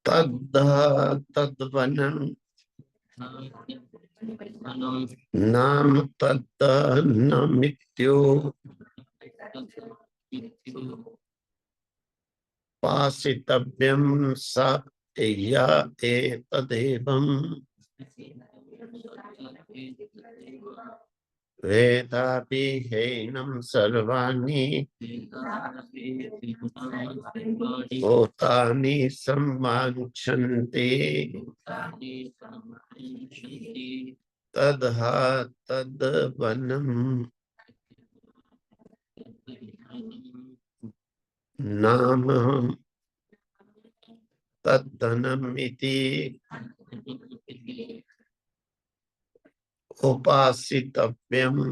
तद्ध तद्वनं नाम तद्ध न मित्यो पासितव्यम स य एतदेवं वेदापि हैनं सर्वाणि भूतानि सम्मानन्ति तद्हा तद्वनं नाम तद्धनम् इति उपासितव्यम्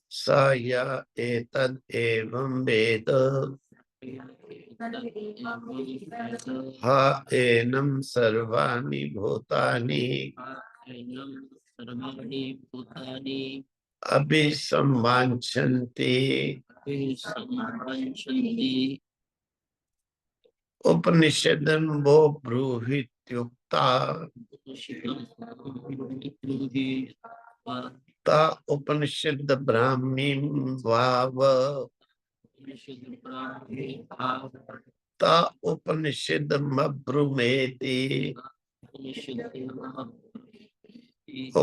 स य एतद् एवं वेद ह एनं सर्वाणि भूतानि अभिसम्मानन्ति उपनिषदं वो ब्रूहीत्युक्ता ता उपनिषद ब्राह्मीं वाव ता उपनिषदमब्रुमेति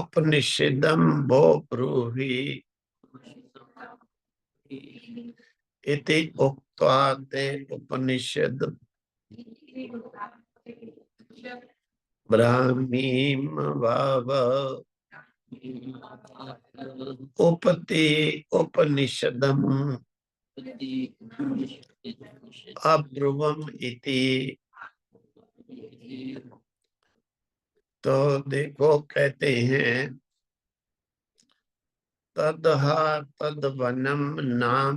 उपनिषदं वो ब्रूहि इति उक्त्वा ते उपनिषद ब्राह्मीं वाव उपति उपनिषदम् अब्रुवम् इति। तो देखो कहते हैं तद्हा तद्वनम नाम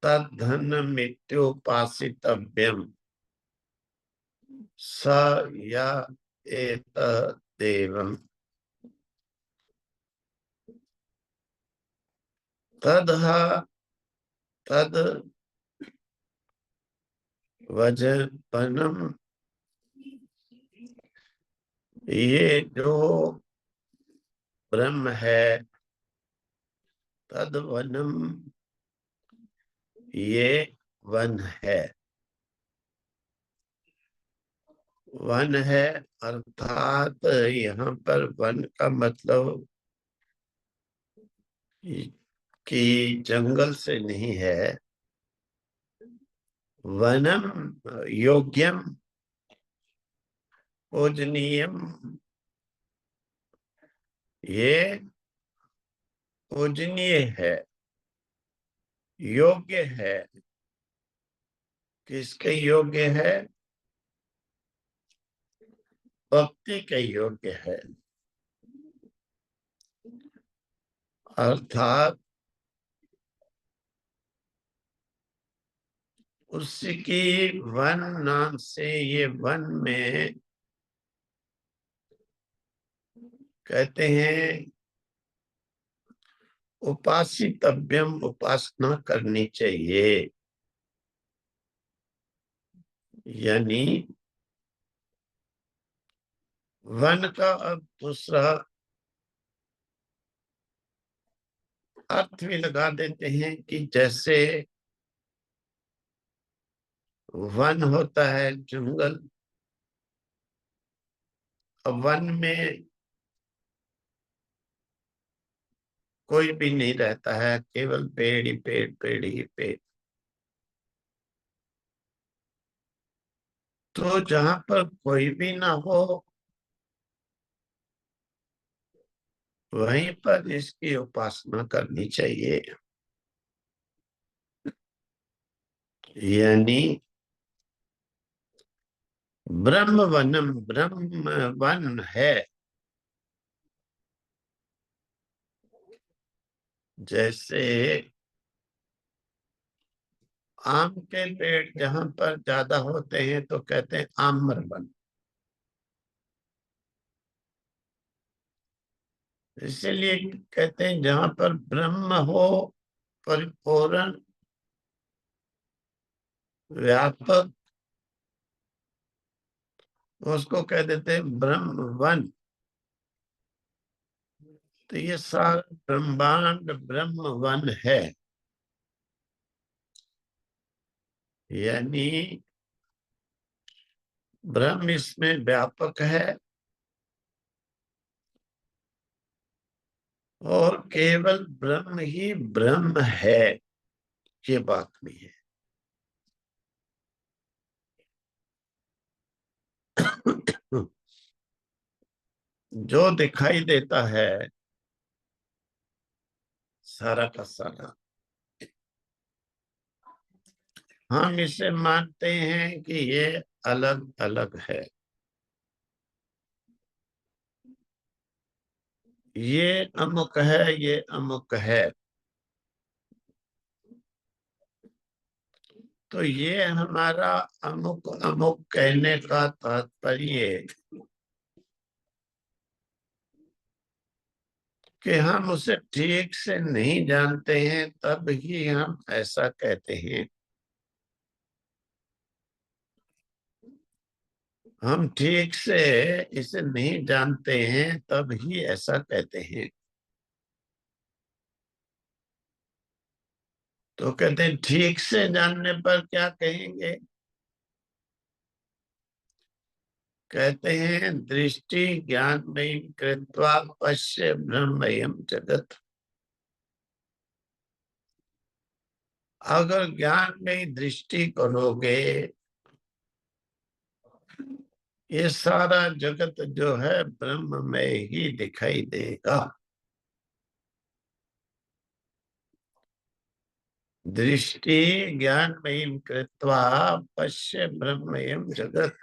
तद्धनमित्युपासितव्यम् स य एतदेवम् तद्हा तद वजनम ये जो ब्रह्म है तद्वनम ये वन है। वन है अर्थात यहाँ पर वन का मतलब कि जंगल से नहीं है। वनम योग्यम पूजनीयम ये पूजनीय है योग्य है। किसके योग्य है? भक्ति के योग्य है। अर्थात उसकी वन नाम से ये वन में कहते हैं उपासितव्यम उपासना करनी चाहिए। यानी वन का अब दूसरा अर्थ भी लगा देते हैं कि जैसे वन होता है जंगल, अब वन में कोई भी नहीं रहता है, केवल पेड़ ही पेड़ पेड़ ही पेड़। तो जहां पर कोई भी ना हो वहीं पर इसकी उपासना करनी चाहिए। यानी ब्रह्म वनम ब्रह्म वन है। जैसे आम के पेड़ जहां पर ज्यादा होते हैं तो कहते हैं आम्र वन। इसीलिए कहते हैं जहां पर ब्रह्म हो परिपूर्ण व्यापक, उसको कह देते हैं ब्रह्म वन। तो ये सारा ब्रह्मांड ब्रह्म वन है, यानी ब्रह्म इसमें व्यापक है और केवल ब्रह्म ही ब्रह्म है, ये बात नहीं है। जो दिखाई देता है सारा का सारा, हम इसे मानते हैं कि ये अलग अलग है, ये अमुक है, ये अमुक है। तो ये हमारा अमुक अमुक कहने का तात्पर्य कि हम उसे ठीक से नहीं जानते हैं, तब ही हम ऐसा कहते हैं। हम ठीक से इसे नहीं जानते हैं तब ही ऐसा कहते हैं। तो कहते हैं ठीक से जानने पर क्या कहेंगे? कहते हैं दृष्टि ज्ञान में कृत्वा पश्य ब्रह्मयम जगत। अगर ज्ञान में दृष्टि करोगे, ये सारा जगत जो है ब्रह्म में ही दिखाई देगा। दृष्टि ज्ञान में कृत्वा पश्य ब्रह्मयम जगत।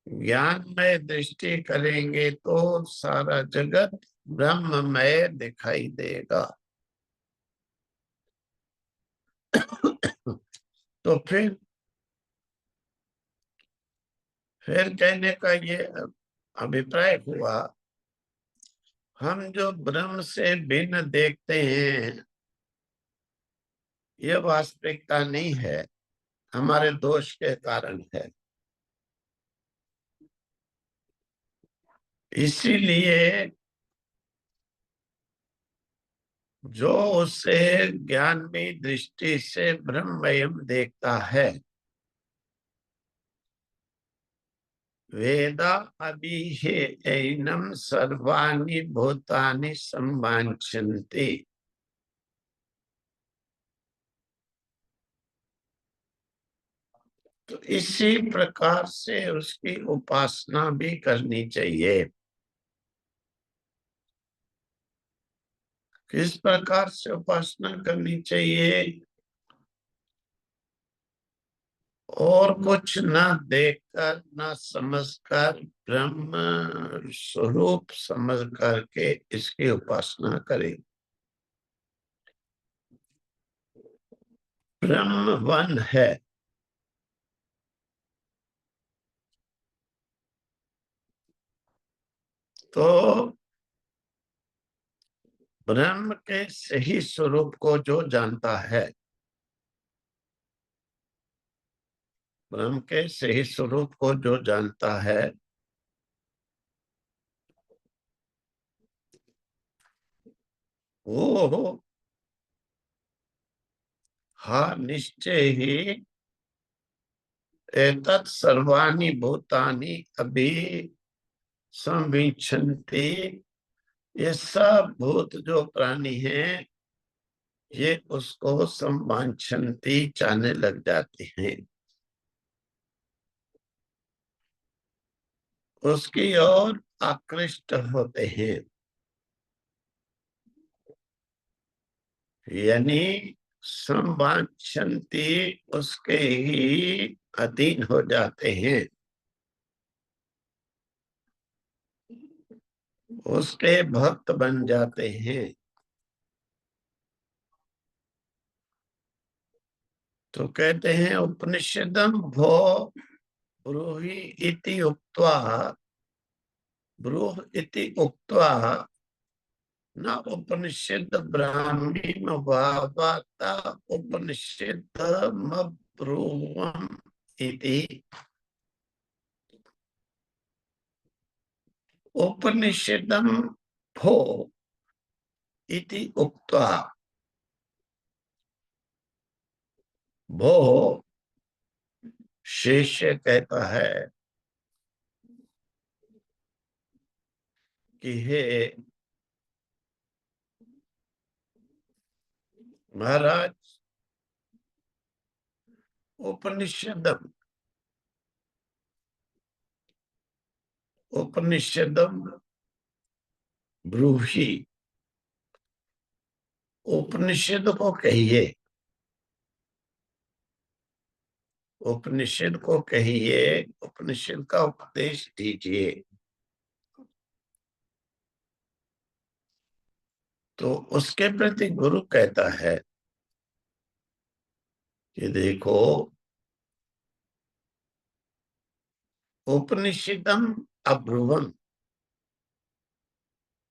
ज्ञान में दृष्टि करेंगे तो सारा जगत ब्रह्ममय दिखाई देगा। तो फिर कहने का ये अभिप्राय हुआ, हम जो ब्रह्म से भिन्न देखते हैं ये वास्तविकता नहीं है, हमारे दोष के कारण है। इसीलिए जो उसे ज्ञान में दृष्टि से ब्रह्ममयम देखता है, वेदा अभिहेनम सर्वाणि भूतानि संवांछन्ति। तो इसी प्रकार से उसकी उपासना भी करनी चाहिए। किस प्रकार से उपासना करनी चाहिए? और कुछ न देखकर न समझकर, ब्रह्म स्वरूप समझ करके इसकी उपासना करें। ब्रह्म वन है, तो ब्रह्म के सही स्वरूप को जो जानता है, ब्रह्म के सही स्वरूप को जो जानता है, वो हाँ निश्चय ही एतत् सर्वाणि भूतानि अभी संविच्छन्ति। ये सब भूत जो प्राणी हैं ये उसको संवांछन्ति, चाहने लग जाते हैं, उसकी ओर आकृष्ट होते हैं, यानी संवांछन्ति, उसके ही अधीन हो जाते हैं, उसके भक्त बन जाते हैं। तो कहते हैं उपनिषदम भो ब्रूहि इति उक्त्वा, ब्रूह इति उक्त्वा न उपनिषद ब्राह्मी वाता उपनिषद ब्रुवम् इति उपनिषदं भो इति उक्त्वा। भो शिष्य कहता है कि हे महाराज, उपनिषदम उपनिषदम ब्रूहि, उपनिषद को कहिए, उपनिषद को कहिए, उपनिषद का उपदेश दीजिए। तो उसके प्रति गुरु कहता है कि देखो, उपनिषदम अब्रुवम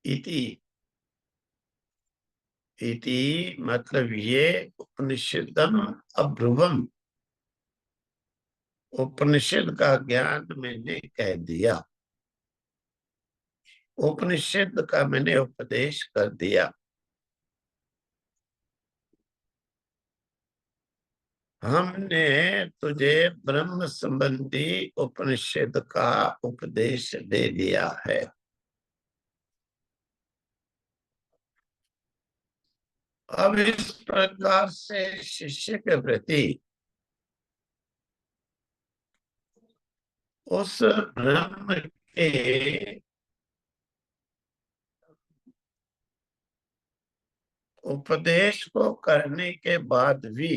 इति, इति मतलब ये उपनिषदम अब्रुवम, उपनिषद का ज्ञान मैंने कह दिया, उपनिषद का मैंने उपदेश कर दिया। हमने तुझे ब्रह्म संबंधी उपनिषद का उपदेश दे दिया है। अब इस प्रकार से शिष्य के प्रति उस ब्रह्म के उपदेश को करने के बाद भी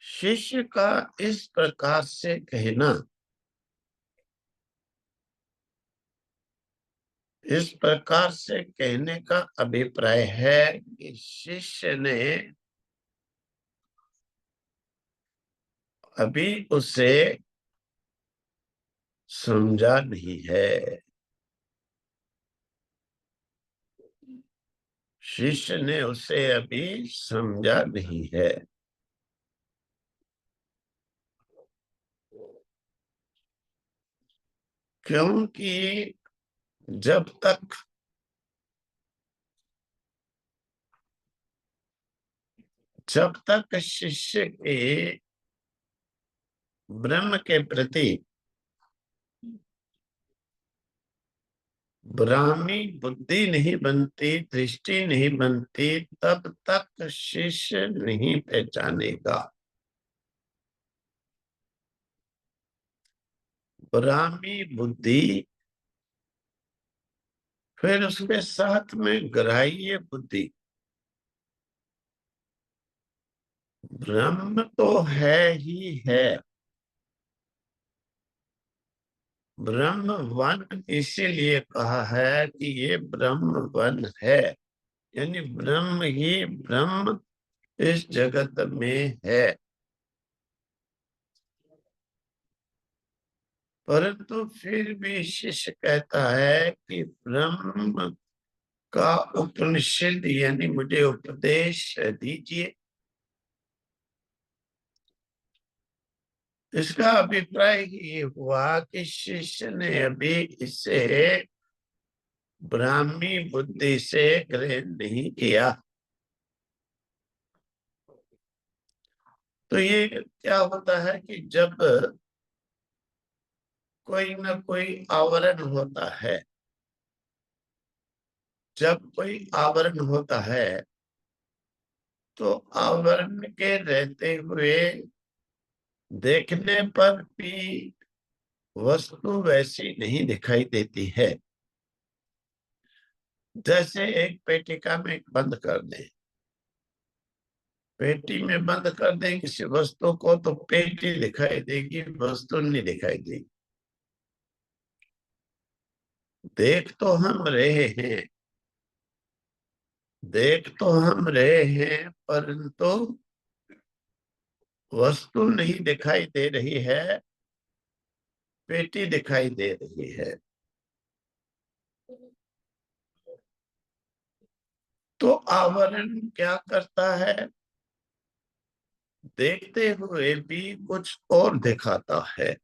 शिष्य का इस प्रकार से कहना, इस प्रकार से कहने का अभिप्राय है कि शिष्य ने अभी उसे समझा नहीं है, शिष्य ने उसे अभी समझा नहीं है। क्योंकि जब तक शिष्य के ब्रह्म के प्रति ब्राह्मी बुद्धि नहीं बनती, दृष्टि नहीं बनती, तब तक शिष्य नहीं पहचानेगा। ब्राह्मी बुद्धि, फिर उसके साथ में ग्राह्य बुद्धि। ब्रह्म तो है ही है, ब्रह्म वन इसीलिए कहा है कि ये ब्रह्म वन है, यानी ब्रह्म ही ब्रह्म इस जगत में है। परंतु फिर भी शिष्य कहता है कि ब्रह्म का उपनिषद यानी मुझे उपदेश दीजिए। इसका अभिप्राय ये हुआ कि शिष्य ने अभी इसे ब्राह्मी बुद्धि से ग्रहण नहीं किया। तो ये क्या होता है कि जब कोई न कोई आवरण होता है, जब कोई आवरण होता है तो आवरण के रहते हुए देखने पर भी वस्तु वैसी नहीं दिखाई देती है। जैसे एक पेटिका में बंद कर दें, पेटी में बंद कर दें किसी वस्तु को तो पेटी दिखाई देगी, वस्तु नहीं दिखाई देगी। देख तो हम रहे हैं, देख तो हम रहे हैं, परंतु वस्तु नहीं दिखाई दे रही है, पेटी दिखाई दे रही है। तो आवरण क्या करता है? देखते हुए भी कुछ और दिखाता है।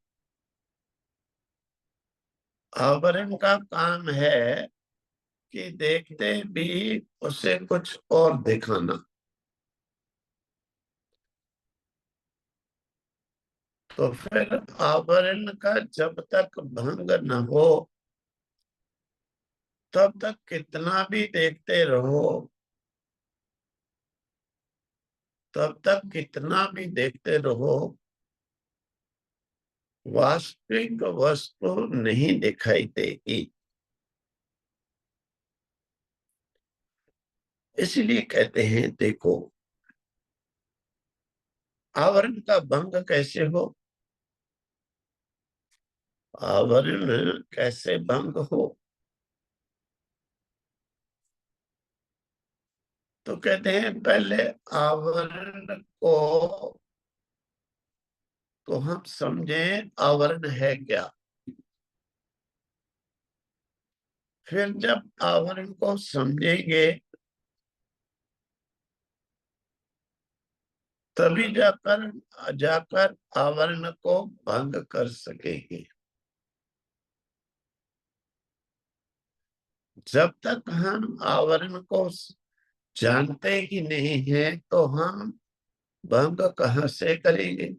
आवरण का काम है कि देखते भी उसे कुछ और दिखाना। तो फिर आवरण का जब तक भंग न हो तब तक कितना भी देखते रहो, तब तक कितना भी देखते रहो, वास्तविक वस्तु नहीं दिखाई देगी। इसलिए कहते हैं देखो, आवरण का भंग कैसे हो? आवरण कैसे भंग हो? तो कहते हैं पहले आवरण को तो हम समझें आवरण है क्या। फिर जब आवरण को समझेंगे तभी जाकर जाकर आवरण को भंग कर सकेंगे। जब तक हम आवरण को जानते ही नहीं है तो हम भंग कहाँ से करेंगे?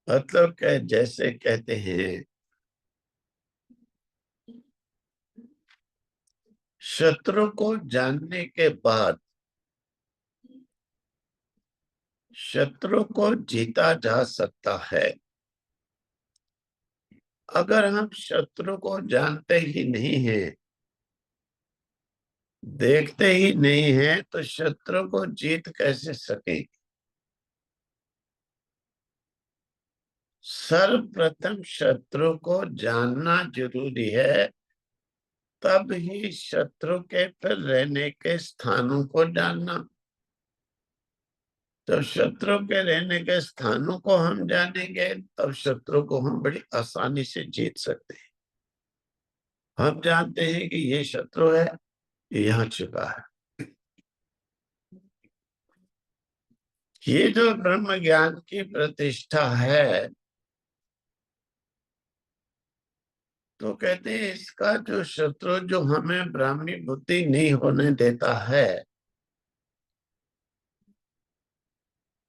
मतलब क्या, जैसे कहते हैं शत्रु को जानने के बाद शत्रु को जीता जा सकता है। अगर हम शत्रु को जानते ही नहीं है, देखते ही नहीं है, तो शत्रु को जीत कैसे सके? सर्वप्रथम शत्रु को जानना जरूरी है, तब ही शत्रु के फिर रहने के स्थानों को जानना। तो शत्रु के रहने के स्थानों को हम जानेंगे तब शत्रु को हम बड़ी आसानी से जीत सकते हैं। हम जानते हैं कि ये शत्रु है, ये यहाँ छिपा है। ये जो ब्रह्म ज्ञान की प्रतिष्ठा है, तो कहते हैं इसका जो शत्रु जो हमें ब्राह्मी बुद्धि नहीं होने देता है,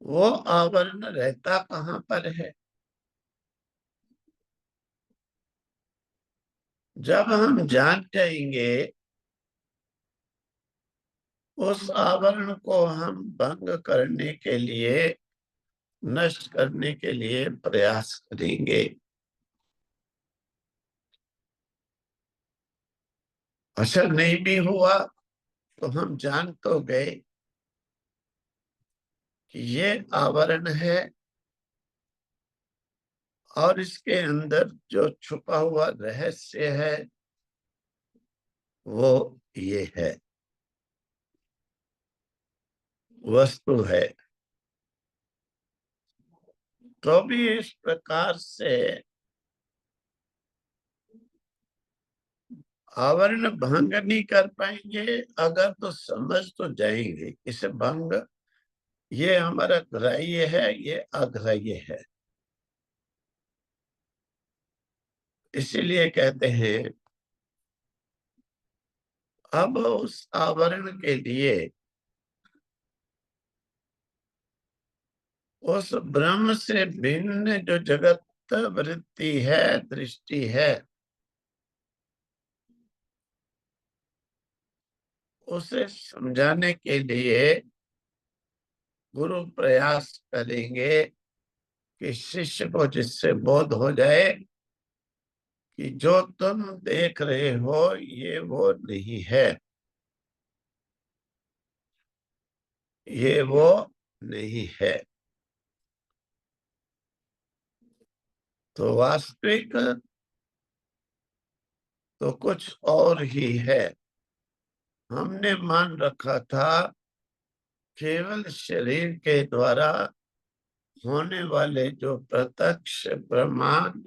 वो आवरण रहता कहाँ पर है? जब हम जान जाएंगे, उस आवरण को हम भंग करने के लिए, नष्ट करने के लिए प्रयास करेंगे। असर नहीं भी हुआ तो हम जान तो गए कि ये आवरण है और इसके अंदर जो छुपा हुआ रहस्य है वो ये है, वस्तु है। तो भी इस प्रकार से आवरण भंग नहीं कर पाएंगे, अगर तो समझ तो जाएंगे इसे भंग, ये हमारा ग्राह्य है, ये अग्राह्य है। इसीलिए कहते हैं अब उस आवरण के लिए उस ब्रह्म से भिन्न जो जगत वृत्ति है, दृष्टि है, उसे समझाने के लिए गुरु प्रयास करेंगे कि शिष्य को जिससे बोध हो जाए कि जो तुम देख रहे हो ये वो नहीं है, ये वो नहीं है। तो वास्तविक तो कुछ और ही है। हमने मान रखा था केवल शरीर के द्वारा होने वाले जो प्रत्यक्ष प्रमाण,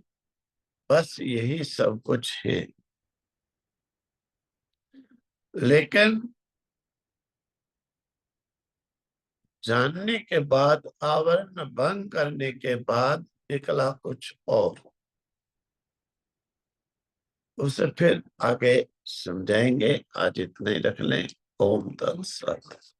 बस यही सब कुछ है। लेकिन जानने के बाद, आवरण भंग करने के बाद निकला कुछ और। उसे फिर आगे समझाएंगे। आज इतने ही रख लें। ओम तत्सत।